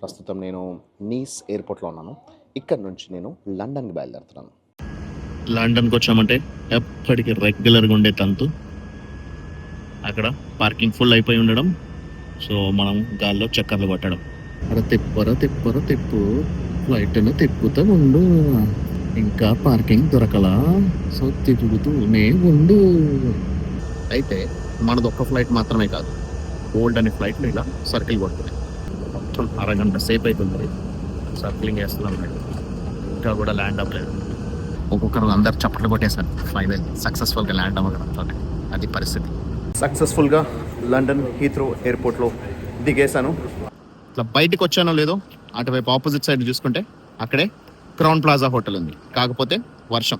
ప్రస్తుతం నేను నీస్ ఎయిర్పోర్ట్లో ఉన్నాను. ఇక్కడ నుంచి నేను లండన్కి బయలుదేరుతున్నాను. లండన్కి వచ్చామంటే ఎప్పటికీ రెగ్యులర్గా ఉండే తంతు అక్కడ పార్కింగ్ ఫుల్ అయిపోయి ఉండడం. సో మనం గాల్లో చక్కర్లు కొట్టడం. అక్కడ తిప్పు ఫ్లైట్ను తిప్పుతూ ఉండు, ఇంకా పార్కింగ్ దొరకలా, సో తిరుగుతూనే ఉండు. అయితే మనది ఒక్క ఫ్లైట్ మాత్రమే కాదు, ఓల్డ్ అనే ఫ్లైట్లు ఇలా సర్కిల్ కొడుతున్నాయి. మొత్తం అరగంట సేపు అవుతుంది సర్కిలింగ్ చేస్తున్నాం. ఇంకా కూడా ల్యాండ్ అవ్వలేదు. ఒక్కొక్కరు అందరు చప్పట్లు కొట్టేశారు. ఫైనల్ సక్సెస్ఫుల్గా ల్యాండ్ అవ్వగలుగుతాను. అది పరిస్థితి. సక్సెస్ఫుల్గా లండన్ హీత్రో ఎయిర్పోర్ట్లో దిగేశాను. ఇట్లా బయటికి వచ్చానో లేదో అటువైపు ఆపోజిట్ సైడ్ చూసుకుంటే అక్కడే క్రౌన్ ప్లాజా హోటల్ ఉంది. కాకపోతే వర్షం,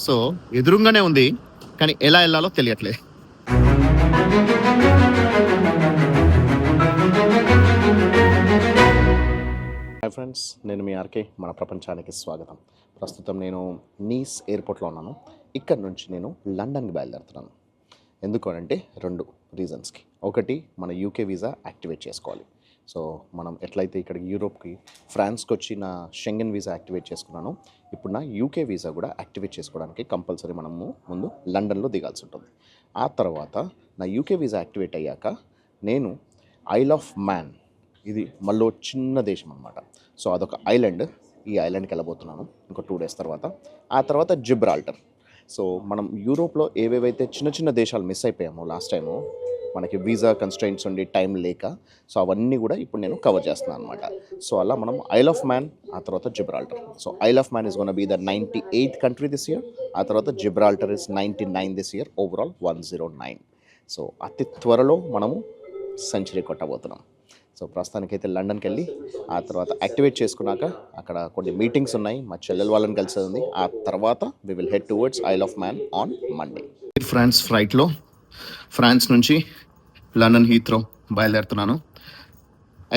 సో ఎదురుగానే ఉంది కానీ ఎలా వెళ్ళాలో తెలియట్లేదు. హాయ్ ఫ్రెండ్స్, నేను మీ ఆర్కే. మన ప్రపంచానికి స్వాగతం. ప్రస్తుతం నేను నీస్ ఎయిర్పోర్ట్లో ఉన్నాను. ఇక్కడ నుంచి నేను లండన్కి బయలుదేరుతున్నాను. ఎందుకు అంటే రెండు రీజన్స్కి. ఒకటి, మన యూకే వీసా యాక్టివేట్ చేసుకోవాలి. సో మనం ఎట్లయితే ఇక్కడికి యూరోప్కి, ఫ్రాన్స్కి వచ్చి నా షెంగెన్ వీసా యాక్టివేట్ చేసుకున్నాను, ఇప్పుడు నా యూకే వీసా కూడా యాక్టివేట్ చేసుకోవడానికి కంపల్సరీ మనము ముందు లండన్లో దిగాల్సి ఉంటుంది. ఆ తర్వాత నా యూకే వీసా యాక్టివేట్ అయ్యాక నేను ఐల్ ఆఫ్ మ్యాన్, ఇది మళ్ళీ చిన్న దేశం అనమాట. సో అదొక ఐలాండ్. ఈ ఐలాండ్కి వెళ్ళబోతున్నాను ఇంకో 2 days తర్వాత. ఆ తర్వాత జిబ్రాల్టర్. సో మనం యూరోప్లో ఏవేవైతే చిన్న చిన్న దేశాలు మిస్ అయిపోయామో లాస్ట్ టైము, మనకి వీసా కన్స్ట్రైంట్స్ ఉండి టైం లేక, సో అవన్నీ కూడా ఇప్పుడు నేను కవర్ చేస్తున్నాను అనమాట. సో అలా మనం ఐల్ ఆఫ్ మ్యాన్, ఆ తర్వాత Gibraltar. So isle of man is gonna be the 98th country this year. ఆ తర్వాత Gibraltar is 99 this year. Overall 109. So అతి త్వరలో మనము సెంచరీ కొట్టబోతున్నాం. సో ప్రస్తుతానికైతే లండన్కి వెళ్ళి ఆ తర్వాత యాక్టివేట్ చేసుకున్నాక అక్కడ కొన్ని మీటింగ్స్ ఉన్నాయి, మా చెల్లెల వాళ్ళని కలిసేది ఉంది. ఆ తర్వాత we will head towards isle of man on Monday. France ఫ్లైట్లో ఫ్రాన్స్ నుంచి లండన్ హీత్రో బయలుదేరుతున్నాను.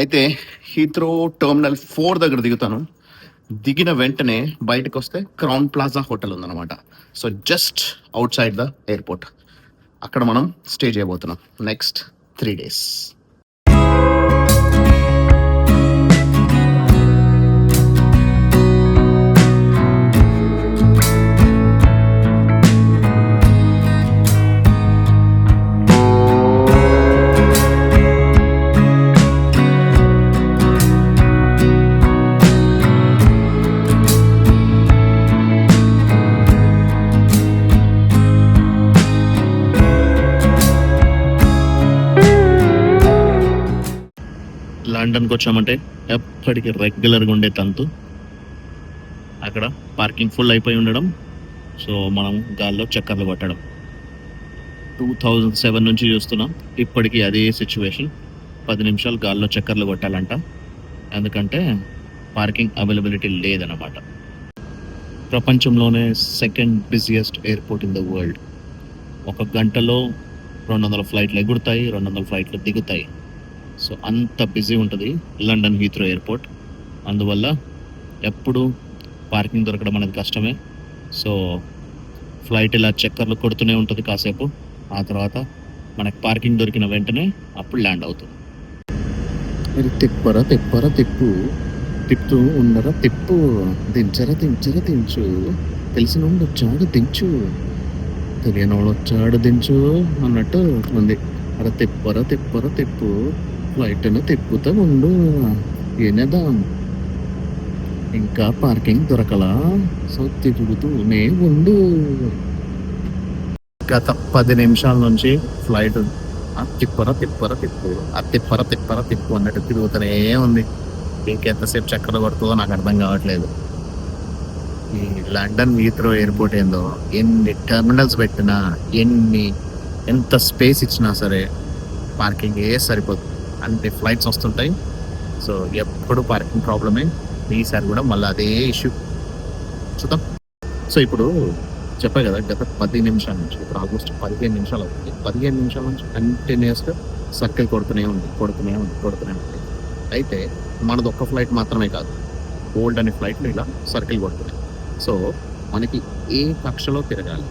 అయితే హీత్రో టర్మినల్ 4 దగ్గర దిగుతాను. దిగిన వెంటనే బయటకు వస్తే క్రౌన్ ప్లాజా హోటల్ ఉందన్నమాట. So just out side the airport. అక్కడ మనం స్టే చేయబోతున్నాం నెక్స్ట్ 3 days. లండన్కి వచ్చామంటే ఎప్పటికీ రెగ్యులర్గా ఉండే తంతు అక్కడ పార్కింగ్ ఫుల్ అయిపోయి ఉండడం. సో మనం గాల్లో చక్కర్లు కొట్టడం. 2007 నుంచి చూస్తున్నాం, ఇప్పటికీ అదే సిచ్యువేషన్. 10 నిమిషాలు గాల్లో చక్కర్లు కొట్టాలంట, ఎందుకంటే పార్కింగ్ అవైలబిలిటీ లేదన్నమాట. ప్రపంచంలోనే second busiest airport in the world. 1 గంటలో 200 ఫ్లైట్లు ఎగురుతాయి, 200 ఫ్లైట్లు దిగుతాయి. సో అంత బిజీ ఉంటుంది లండన్ హీత్రో ఎయిర్పోర్ట్. అందువల్ల ఎప్పుడు పార్కింగ్ దొరకడం అనేది కష్టమే. సో ఫ్లైట్ ఇలా చక్కర్లు కొడుతూనే ఉంటుంది కాసేపు. ఆ తర్వాత మనకి పార్కింగ్ దొరికిన వెంటనే అప్పుడు ల్యాండ్ అవుతుంది. మీరు తిప్పు తిప్పుతూ ఉండరా, తిప్పు, దించరా దించు, తెలిసినోడు వచ్చాడు దించు, తెలియనోడు వచ్చాడు దించు అన్నట్టు ఉంది. అలా తిప్పు ఫ్లైట్ను తిప్పుతూ ఉండు, ఏనేద్దాం, ఇంకా పార్కింగ్ దొరకలా, సో తిరుగుతూనే ఉండు. గత 10 నిమిషాల నుంచి ఫ్లైట్ తిప్పు అన్నట్టు తిరుగుతూనే ఉంది. ఇంకెంతసేపు చక్కర కొడుతుందో నాకు అర్థం కావట్లేదు. ఈ లండన్ హీత్రో ఎయిర్పోర్ట్ ఏందో, ఎన్ని టెర్మినల్స్ పెట్టినా, ఎంత స్పేస్ ఇచ్చినా సరే పార్కింగ్ సరిపోతుంది. అన్ని ఫ్లైట్స్ వస్తుంటాయి. సో ఎప్పుడు పార్కింగ్ ప్రాబ్లమే. ఈసారి కూడా మళ్ళీ అదే ఇష్యూ చూద్దాం. సో ఇప్పుడు చెప్పా కదా, గత 10 నిమిషాల నుంచి ఇప్పుడు ఆల్మోస్ట్ 15 నిమిషాలు అవుతుంది. 15 నిమిషాల నుంచి కంటిన్యూస్గా సర్కిల్ కొడుతూనే ఉంది. అయితే మనది ఒక్క ఫ్లైట్ మాత్రమే కాదు, ఓల్డ్ అనే ఫ్లైట్లు ఇలా సర్కిల్ కొడుతున్నాయి. సో మనకి ఏ కక్షలో తిరగాలి,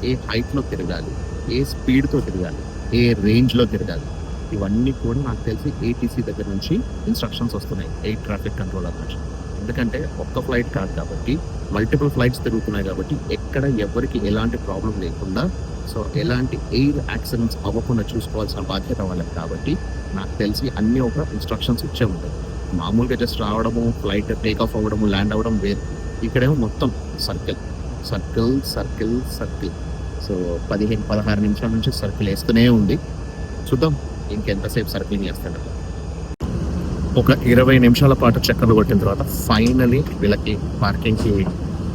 ఏ హైట్లో తిరగాలి, ఏ స్పీడ్తో తిరగాలి, ఏ రేంజ్లో తిరగాలి, ఇవన్నీ కూడా నాకు తెలిసి ఏటీసీ దగ్గర నుంచి ఇన్స్ట్రక్షన్స్ వస్తున్నాయి, ఎయిర్ ట్రాఫిక్ కంట్రోలర్ నుంచి. ఎందుకంటే ఒక్క ఫ్లైట్ కాదు కాబట్టి మల్టిపుల్ ఫ్లైట్స్ తిరుగుతున్నాయి కాబట్టి ఎక్కడ ఎవరికి ఎలాంటి ప్రాబ్లం లేకుండా, సో ఎలాంటి ఎయిర్ యాక్సిడెంట్స్ అవ్వకుండా చూసుకోవాల్సిన బాధ్యత వాళ్ళకి. కాబట్టి నాకు తెలిసి అన్ని ఒక ఇన్స్ట్రక్షన్స్ ఇచ్చే ఉంటాయి. మామూలుగా జస్ట్ రావడము, ఫ్లైట్ టేక్ ఆఫ్ అవ్వడము, ల్యాండ్ అవ్వడం వేరు. ఇక్కడేమో మొత్తం circle circle circle circle. So 15-16 నిమిషాల నుంచి సర్కిల్ వేస్తూనే ఉంది. చూద్దాం ఇంకెంతసేపు సర్కిల్ చేస్తాడు. ఒక 20 నిమిషాల పాటు చక్కర్లు కొట్టిన తర్వాత ఫైనలీ వీళ్ళకి పార్కింగ్కి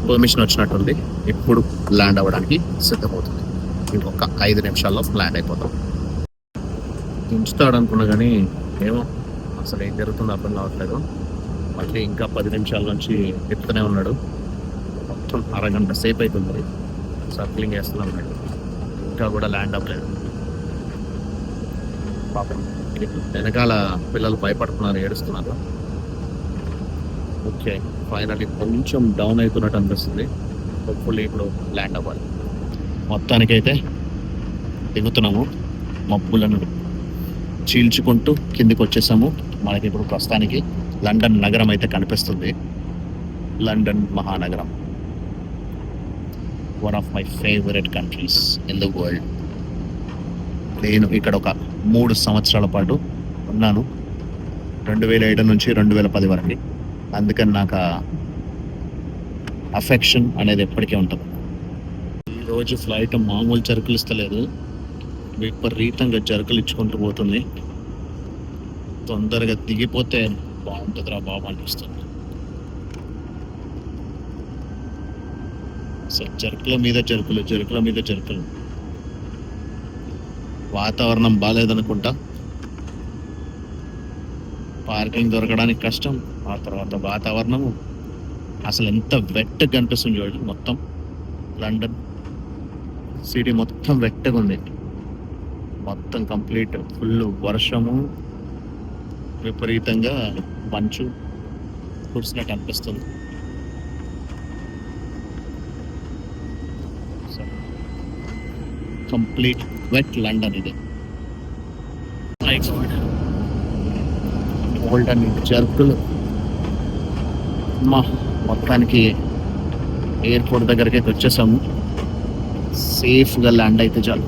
పర్మిషన్ వచ్చినట్టుంది. ఇప్పుడు ల్యాండ్ అవ్వడానికి సిద్ధమవుతుంది. ఇంకొక 5 నిమిషాల్లో ల్యాండ్ అయిపోతాం. దించుతాడు అనుకున్నా కానీ ఏమో అసలు ఏం జరుగుతుందో అర్థం కావట్లేదు. మళ్ళీ ఇంకా 10 నిమిషాల నుంచి ఎత్తుతూనే ఉన్నాడు. మొత్తం అరగంట సేపు అవుతుంది సర్కిలింగ్ వేస్తూనే ఉన్నాడు. ఇంకా కూడా ల్యాండ్ అవ్వలేదు. పాపం వెనకాల పిల్లలు భయపడుతున్నారు, ఏడుస్తున్నారు. ఓకే, ఫైనల్లీ కొంచెం డౌన్ అవుతున్నట్టు అనిపిస్తుంది. హోప్ఫుల్లీ ఇప్పుడు ల్యాండ్ అవ్వాలి. మొత్తానికైతే దిగుతున్నాము. మబ్బులను చీల్చుకుంటూ కిందికి వచ్చేసాము. మనకి ఇప్పుడు ప్రస్తుతానికి లండన్ నగరం అయితే కనిపిస్తుంది. లండన్ మహానగరం, one of my favourite countries in the world. నేను ఇక్కడ ఒక 3 సంవత్సరాల పాటు ఉన్నాను, 2007 నుంచి 2010 వరకు. అందుకని నాకు అఫెక్షన్ అనేది ఎప్పటికీ ఉంటుంది. ఈరోజు ఫ్లైట్ మామూలు జరుకులు ఇస్తలేదు, విపరీతంగా జరుకులు ఇచ్చుకుంటూ పోతుంది. తొందరగా దిగిపోతే బాగుంటుందిరా బాబు అనిపిస్తుంది. సో జరుకుల మీద జరుకులు, జరుకుల మీద జరుకులు. వాతావరణం బాగాలేదనుకుంటా, పార్కింగ్ దొరకడానికి కష్టం. ఆ తర్వాత వాతావరణము అసలు ఎంత వెట్టగా కనిపిస్తుంది చూడండి. మొత్తం లండన్ సిటీ మొత్తం వెట్టగా ఉంది. మొత్తం కంప్లీట్ ఫుల్ వర్షము, విపరీతంగా మంచు కురిసినట్టు అనిపిస్తుంది. కంప్లీట్ వెట్ లండన్ ఇది. గోల్డెన్ జర్కులు. మొత్తానికి ఎయిర్పోర్ట్ దగ్గరికి అయితే వచ్చేసాము. సేఫ్గా ల్యాండ్ అయితే చాలు.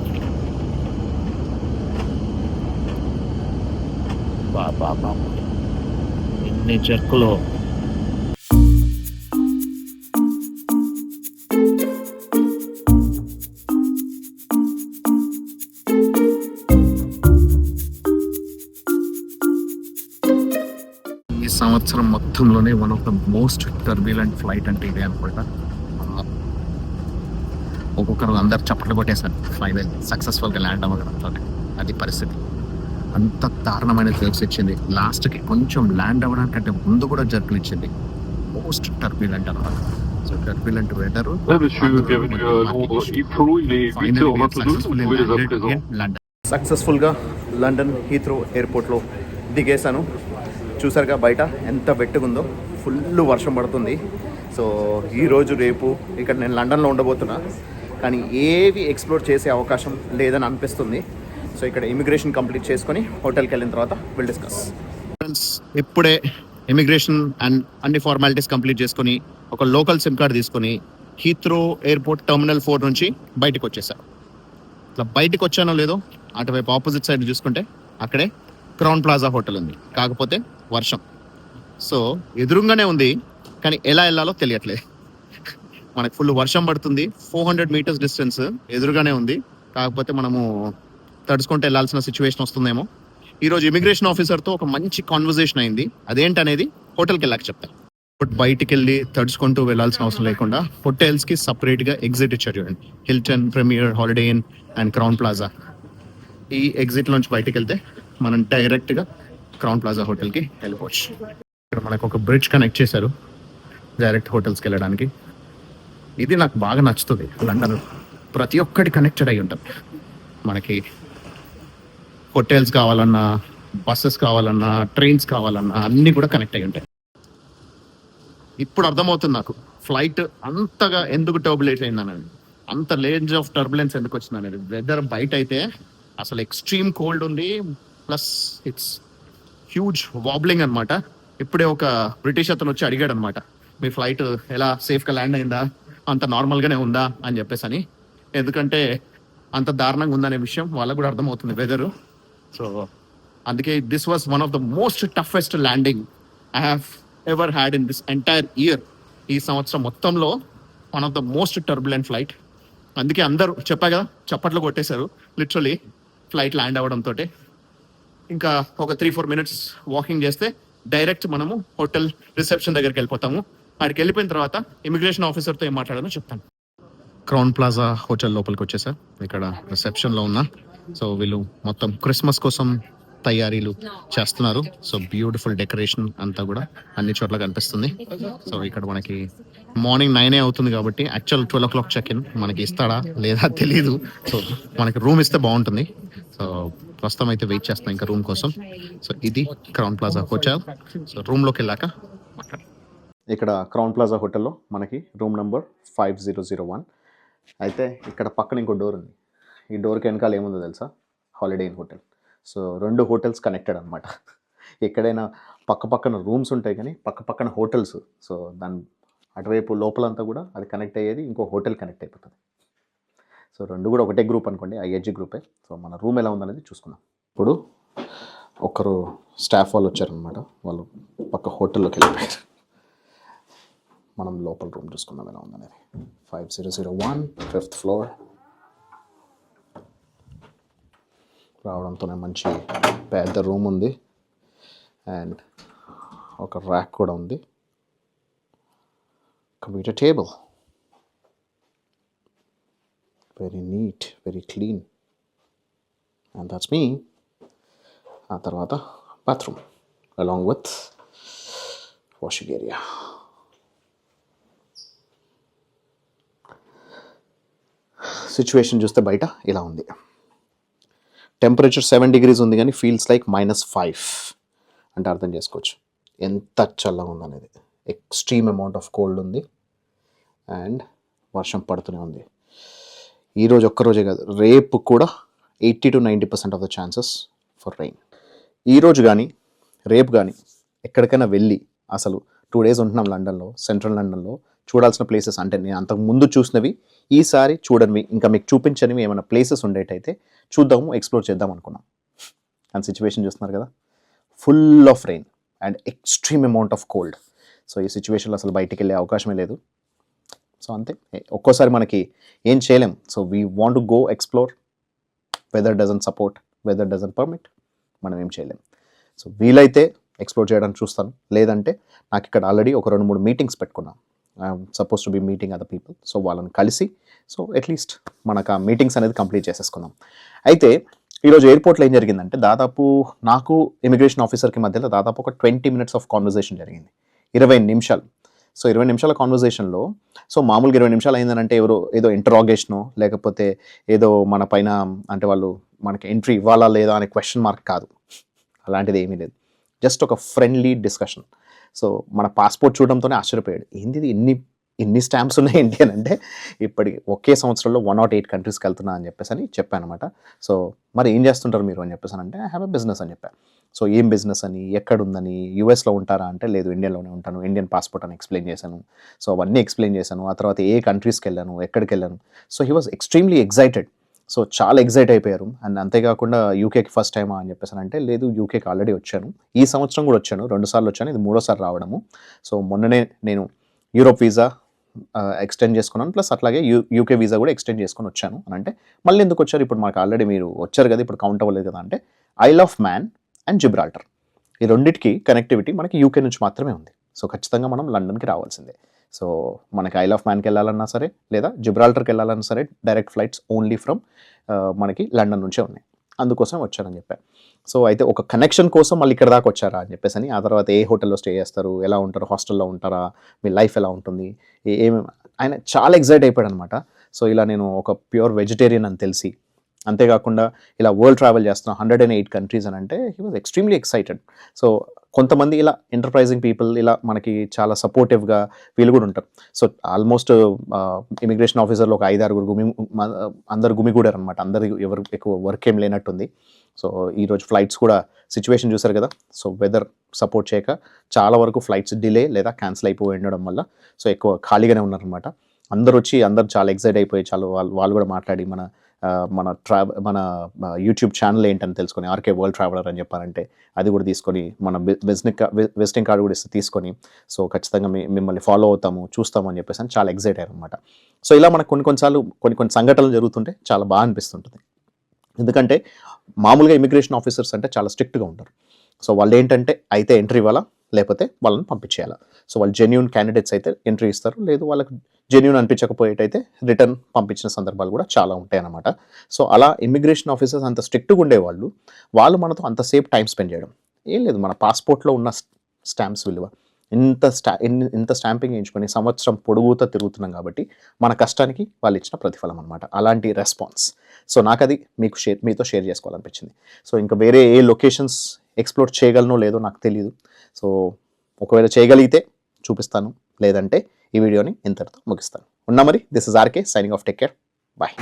బాబా ఎన్ని జర్కులు. ఈ సంవత్సరం మొత్తంలోనే one of the most turbulent flight అంటే ఇదే అనుకుంటా. ఒక్కొక్కరు అందరు చప్పట్లు కొట్టేశారు ఫైనల్ సక్సెస్ఫుల్గా ల్యాండ్ అవ్వడంతో. అది పరిస్థితి. అంత దారుణమైన జర్క్స్ ఇచ్చింది. లాస్ట్కి కొంచెం ల్యాండ్ అవ్వడానికంటే ముందు కూడా జర్కులు ఇచ్చింది. మోస్ట్ టర్బ్యులెంట్ అన్నమాట. So turbulent weather. సక్సెస్ఫుల్గా లండన్ హీత్రో ఎయిర్పోర్ట్లో దిగేశాను. చూసారుగా బయట ఎంత వెట్టుగా ఉందో. ఫుల్ వర్షం పడుతుంది. సో ఈరోజు రేపు ఇక్కడ నేను లండన్లో ఉండబోతున్నా, కానీ ఏవి ఎక్స్ప్లోర్ చేసే అవకాశం లేదని అనిపిస్తుంది. సో ఇక్కడ ఇమిగ్రేషన్ కంప్లీట్ చేసుకొని హోటల్కి వెళ్ళిన తర్వాత విల్ డిస్కస్. ఫ్రెండ్స్, ఇప్పుడే ఇమిగ్రేషన్ అండ్ అన్ని ఫార్మాలిటీస్ కంప్లీట్ చేసుకొని ఒక లోకల్ సిమ్ కార్డ్ తీసుకొని హీత్రో ఎయిర్పోర్ట్ టర్మినల్ 4 నుంచి బయటకు వచ్చేసాను. ఇట్లా బయటకు వచ్చానో లేదో అటువైపు ఆపోజిట్ సైడ్ చూసుకుంటే అక్కడే క్రౌన్ ప్లాజా హోటల్ ఉంది. కాకపోతే వర్షం. సో ఎదురుగానే ఉంది, కానీ ఎలా వెళ్ళాలో తెలియట్లేదు. మనకు ఫుల్ వర్షం పడుతుంది. 400 మీటర్స్ డిస్టెన్స్ ఎదురుగానే ఉంది. కాకపోతే మనము తడుచుకుంటూ వెళ్ళాల్సిన సిచ్యువేషన్ వస్తుందేమో. ఈరోజు ఇమిగ్రేషన్ ఆఫీసర్తో ఒక మంచి కాన్వర్జేషన్ అయింది. అదేంటనేది హోటల్కి వెళ్ళాక చెప్తాను. బట్ బయటికి వెళ్ళి తడుచుకుంటూ వెళ్ళాల్సిన అవసరం లేకుండా హోటల్స్కి సపరేట్గా ఎగ్జిట్ ఇచ్చారు చూడండి. Hilton, premier, holiday inn and crown plaza. ఈ ఎగ్జిట్ నుంచి బయటికి వెళ్తే మనం డైరెక్ట్గా క్రౌన్ ప్లాజా హోటల్కి వెళ్ళిపోవచ్చు. ఇక్కడ మనకు ఒక బ్రిడ్జ్ కనెక్ట్ చేశారు డైరెక్ట్ హోటల్స్కి వెళ్ళడానికి. ఇది నాకు బాగా నచ్చుతుంది. లండన్ ప్రతి ఒక్కటి కనెక్టెడ్ అయి ఉంటుంది. మనకి హోటల్స్ కావాలన్నా, బస్సెస్ కావాలన్నా, ట్రైన్స్ కావాలన్నా అన్నీ కూడా కనెక్ట్ అయి ఉంటాయి. ఇప్పుడు అర్థమవుతుంది నాకు ఫ్లైట్ అంతగా ఎందుకు టర్బులేట్ అయిందనేది, అంత రేంజ్ ఆఫ్ టర్బులెన్స్ ఎందుకు వచ్చిందనేది. వెదర్ బయట అయితే అసలు ఎక్స్ట్రీమ్ కోల్డ్ ఉంది, ప్లస్ ఇట్స్ హ్యూజ్ వాబ్లింగ్ అనమాట. ఇప్పుడే ఒక బ్రిటిష్ అతను వచ్చి అడిగాడు అనమాట, మీ ఫ్లైట్ ఎలా సేఫ్గా ల్యాండ్ అయిందా, అంత నార్మల్గానే ఉందా అని చెప్పేసి అని. ఎందుకంటే అంత దారుణంగా ఉందనే విషయం వాళ్ళకు కూడా అర్థమవుతుంది వెదరు. సో అందుకే this was one of the most toughest landing I have ever had in this entire year. ఈ సంవత్సరం మొత్తంలో one of the most turbulent flight. అందుకే అందరూ చెప్పా కదా, చప్పట్లు కొట్టేశారు లిటరలీ ఫ్లైట్ ల్యాండ్ అవ్వడంతో. ఇంకా ఒక 3-4 మినిట్స్ వాకింగ్ చేస్తే డైరెక్ట్ మనము హోటల్ రిసెప్షన్ దగ్గరికి వెళ్ళిపోతాము. అక్కడికి వెళ్ళిపోయిన తర్వాత ఇమిగ్రేషన్ ఆఫీసర్తో ఏం మాట్లాడాలో చెప్తాను. క్రౌన్ ప్లాజా హోటల్ లోపలికి వచ్చేసా. ఇక్కడ రిసెప్షన్లో ఉన్నా. సో వీళ్ళు మొత్తం క్రిస్మస్ కోసం తయారీలు చేస్తున్నారు. సో బ్యూటిఫుల్ డెకరేషన్ అంతా కూడా అన్ని చోట్ల కనిపిస్తుంది. సో ఇక్కడ మనకి మార్నింగ్ 9 అవుతుంది కాబట్టి యాక్చువల్ 12 o'clock చెక్ ఇన్ మనకి ఇస్తాడా లేదా తెలీదు. సో మనకి రూమ్ ఇస్తే బాగుంటుంది. సో ప్రస్తుతం అయితే వెయిట్ చేస్తాం ఇంకా రూమ్ కోసం. సో ఇది క్రౌన్ ప్లాజా హోటల్. సో రూమ్లోకి వెళ్ళాక ఇక్కడ క్రౌన్ ప్లాజా హోటల్లో మనకి రూమ్ నెంబర్ 5001. అయితే ఇక్కడ పక్కన ఇంకో డోర్ ఉంది. ఈ డోర్కి వెనకాల ఏముందో తెలుసా? Holiday in hotel. So 2 hotels connected అనమాట. ఎక్కడైనా పక్కన రూమ్స్ ఉంటాయి కానీ పక్కన హోటల్స్. సో దాని అటువైపు లోపలంతా కూడా అది కనెక్ట్ అయ్యేది ఇంకో హోటల్ కనెక్ట్ అయిపోతుంది. సో 2 కూడా ఒకటే గ్రూప్ అనుకోండి, ఐహెచ్ గ్రూపే. సో మన రూమ్ ఎలా ఉందనేది చూసుకుందాం. ఇప్పుడు ఒకరు స్టాఫ్ వాళ్ళు వచ్చారనమాట, వాళ్ళు పక్క హోటల్లోకి వెళ్ళిపోయారు. మనం లోపల రూమ్ చూసుకుందాం ఎలా ఉందనేది. 5001 5th floor. రావడంతోనే మంచి పెద్ద రూమ్ ఉంది అండ్ ఒక ర్యాక్ కూడా ఉంది. Computer table, very neat, very clean, and that's me. ఆ తర్వాత bathroom along with washing area. Situation చూస్తే బయట ఇలా ఉంది. టెంపరేచర్ 7 degrees ఉంది కానీ ఫీల్స్ లైక్ -5 అంటే అర్థం చేసుకోవచ్చు ఎంత చల్లగా ఉందనేది. ఎక్స్ట్రీమ్ అమౌంట్ ఆఫ్ కోల్డ్ ఉంది అండ్ వర్షం పడుతూనే ఉంది. ఈరోజు ఒక్కరోజే కాదు, రేపు కూడా 80 to 90% of the chances for rain. ఈరోజు కానీ రేపు కానీ ఎక్కడికైనా వెళ్ళి, అసలు 2 days ఉంటున్నాం లండన్లో, సెంట్రల్ లండన్లో, చూడాల్సిన ప్లేసెస్ అంటే నేను అంతకు ముందు చూసినవి, ఈసారి చూడనివి, ఇంకా మీకు చూపించనివి ఏమైనా ప్లేసెస్ ఉండేటైతే చూద్దాము, ఎక్స్ప్లోర్ చేద్దాం అనుకున్నాం. అండ్ సిచ్యువేషన్ చూస్తున్నారు కదా, full of rain and extreme amount of cold. So ఈ సిచ్యువేషన్లో అసలు బయటికి వెళ్ళే అవకాశమే లేదు. సో అంతే, ఒక్కోసారి మనకి ఏం చేయలేం. So we want to go explore, weather doesn't support, weather doesn't permit, మనం ఏం చేయలేం. సో వీలైతే ఎక్స్ప్లోర్ చేయడానికి చూస్తాను, లేదంటే నాకు ఇక్కడ ఆల్రెడీ ఒక 2-3 మీటింగ్స్ పెట్టుకున్నాను. I'm suppose to be meeting other people. So వాళ్ళని కలిసి, సో అట్లీస్ట్ మనకు ఆ మీటింగ్స్ అనేది కంప్లీట్ చేసేసుకుందాం. అయితే ఈరోజు ఎయిర్పోర్ట్లో ఏం జరిగిందంటే, దాదాపు నాకు ఇమిగ్రేషన్ ఆఫీసర్కి మధ్యలో దాదాపు ఒక 20 minutes ఆఫ్ కాన్వర్జేషన్ జరిగింది. 20 నిమిషాలు. సో 20 నిమిషాల కాన్వర్జేషన్లో, సో మామూలుగా 20 నిమిషాలు అయిందనంటే ఏదో ఇంటరాగేషనో లేకపోతే ఏదో మన పైన అంటే వాళ్ళు మనకి ఎంట్రీ ఇవ్వాలా లేదా అనే క్వశ్చన్ మార్క్ కాదు, అలాంటిది ఏమీ లేదు. జస్ట్ ఒక ఫ్రెండ్లీ డిస్కషన్. సో మన పాస్పోర్ట్ చూడడంతోనే ఆశ్చర్యపోయాడు, ఏంది ఇన్ని స్టాంప్స్ ఉన్నాయి ఏంటి అని. అంటే ఇప్పటికి ఒకే సంవత్సరంలో 108 countries వెళ్తున్నా అని చెప్పేసి అని చెప్పాను అనమాట. సో మరి ఏం చేస్తుంటారు మీరు అని చెప్పేసి అంటే, ఐ హ్యావ్ ఎ బిజినెస్ అని చెప్పాను. సో ఏం బిజినెస్ అని, ఎక్కడుందని, యూఎస్లో ఉంటారా అంటే లేదు ఇండియాలోనే ఉంటాను, ఇండియన్ పాస్పోర్ట్ అని ఎక్స్ప్లెయిన్ చేశాను. సో అవన్నీ ఎక్స్ప్లెయిన్ చేశాను. ఆ తర్వాత ఏ కంట్రీస్కి వెళ్ళాను, ఎక్కడికి వెళ్ళాను. So he was extremely excited. So చాలా ఎక్సైట్ అయిపోయారు. అండ్ అంతేకాకుండా యూకేకి ఫస్ట్ టైమా అని చెప్పేసి అంటే, లేదు యూకేకి ఆల్రెడీ వచ్చాను, ఈ సంవత్సరం కూడా వచ్చాను, 2 సార్లు వచ్చాను, ఇది 3వ సారి రావడము. సో మొన్ననే నేను యూరోప్ వీసా ఎక్స్టెండ్ చేసుకున్నాను, ప్లస్ అట్లాగే యూకే వీసా కూడా ఎక్స్టెండ్ చేసుకొని వచ్చాను అని అంటే, మళ్ళీ ఎందుకు వచ్చారు, ఇప్పుడు మాకు ఆల్రెడీ మీరు వచ్చారు కదా, ఇప్పుడు కౌంట్ అవ్వలేదు కదా అంటే, I'll of man and Gibraltar, ఈ రెండింటికి కనెక్టివిటీ మనకి యూకే నుంచి మాత్రమే ఉంది. సో ఖచ్చితంగా మనం లండన్కి రావాల్సిందే. సో మనకి ఐల్ ఆఫ్ మ్యాన్కి వెళ్ళాలన్నా సరే, లేదా జిబ్రాల్టర్కి వెళ్ళాలన్నా సరే, డైరెక్ట్ ఫ్లైట్స్ ఓన్లీ ఫ్రమ్ మనకి లండన్ నుంచే ఉన్నాయి. అందుకోసం వచ్చారని చెప్పాను. సో అయితే ఒక కనెక్షన్ కోసం మళ్ళీ ఇక్కడ దాకా వచ్చారా అని చెప్పేసి అని, ఆ తర్వాత ఏ హోటల్లో స్టే చేస్తారు, ఎలా ఉంటారు, హాస్టల్లో ఉంటారా, మీ లైఫ్ ఎలా ఉంటుంది, ఏమేమి, ఆయన చాలా ఎక్సైట్ అయిపోయాడు అనమాట. సో ఇలా నేను ఒక ప్యూర్ వెజిటేరియన్ అని తెలిసి, అంతేకాకుండా ఇలా వరల్డ్ ట్రావెల్ చేస్తున్నాం 108 countries అని అంటే, he was extremely excited. So కొంతమంది ఇలా ఎంటర్ప్రైజింగ్ పీపుల్ ఇలా మనకి చాలా సపోర్టివ్గా వీళ్ళు కూడా ఉంటారు. సో ఆల్మోస్ట్ ఇమిగ్రేషన్ ఆఫీసర్లో ఒక 5-6 అందరు గుమిగూడారు అనమాట. అందరు ఎవరు ఎక్కువ వర్క్ ఏం లేనట్టుంది. సో ఈరోజు ఫ్లైట్స్ కూడా సిచ్యువేషన్ చూసారు కదా. సో వెదర్ సపోర్ట్ చేయక చాలా వరకు ఫ్లైట్స్ డిలే లేదా క్యాన్సిల్ అయిపోయి ఉండడం వల్ల సో ఎక్కువ ఖాళీగానే ఉన్నారనమాట. అందరూ చాలా ఎక్సైట్ అయిపోయి వాళ్ళు కూడా మాట్లాడి మన యూట్యూబ్ ఛానల్ ఏంటని తెలుసుకొని ఆర్కే వరల్డ్ ట్రావెలర్ అని చెప్పారంటే అది కూడా తీసుకొని మన విజిటింగ్ కార్డు కూడా తీసుకొని సో ఖచ్చితంగా మిమ్మల్ని ఫాలో అవుతాము చూస్తాము అని చెప్పేసి చాలా ఎక్సైట్ అయ్యారు అనమాట. సో ఇలా మనకు కొన్ని సంఘటనలు జరుగుతుంటే చాలా బాగా అనిపిస్తుంటుంది. ఎందుకంటే మామూలుగా ఇమిగ్రేషన్ ఆఫీసర్స్ అంటే చాలా స్ట్రిక్ట్గా ఉంటారు. సో వాళ్ళు ఏంటంటే అయితే ఎంట్రీ ఇవ్వాలా లేకపోతే వాళ్ళని పంపించేయాలా. సో వాళ్ళు జెన్యూన్ క్యాండిడేట్స్ అయితే ఎంట్రీ ఇస్తారు, లేదు వాళ్ళకి జెన్యూన్ అనిపించకపోయేటైతే రిటర్న్ పంపించిన సందర్భాలు కూడా చాలా ఉంటాయి అన్నమాట. సో అలా ఇమిగ్రేషన్ ఆఫీసర్స్ అంత స్ట్రిక్ట్గా ఉండేవాళ్ళు వాళ్ళు మనతో అంతసేపు టైం స్పెండ్ చేయడం ఏం లేదు. మన పాస్పోర్ట్లో ఉన్న స్టాంప్స్ విలువ ఇంత స్టాంపింగ్ వేయించుకొని సంవత్సరం పొడుగుతో తిరుగుతున్నాం కాబట్టి మన కష్టానికి వాళ్ళు ఇచ్చిన ప్రతిఫలం అనమాట. అలాంటి రెస్పాన్స్ సో నాకు అది మీతో షేర్ చేసుకోవాలనిపించింది. సో ఇంకా వేరే ఏ లొకేషన్స్ ఎక్స్ప్లోర్ చేయగలనో లేదో నాకు తెలియదు. సో ఒకవేళ చేయగలిగితే చూపిస్తాను, లేదంటే ఈ వీడియోని ఇంతటితో ముగిస్తాను. ఉన్నా మరి this is RK signing off. Take care, bye.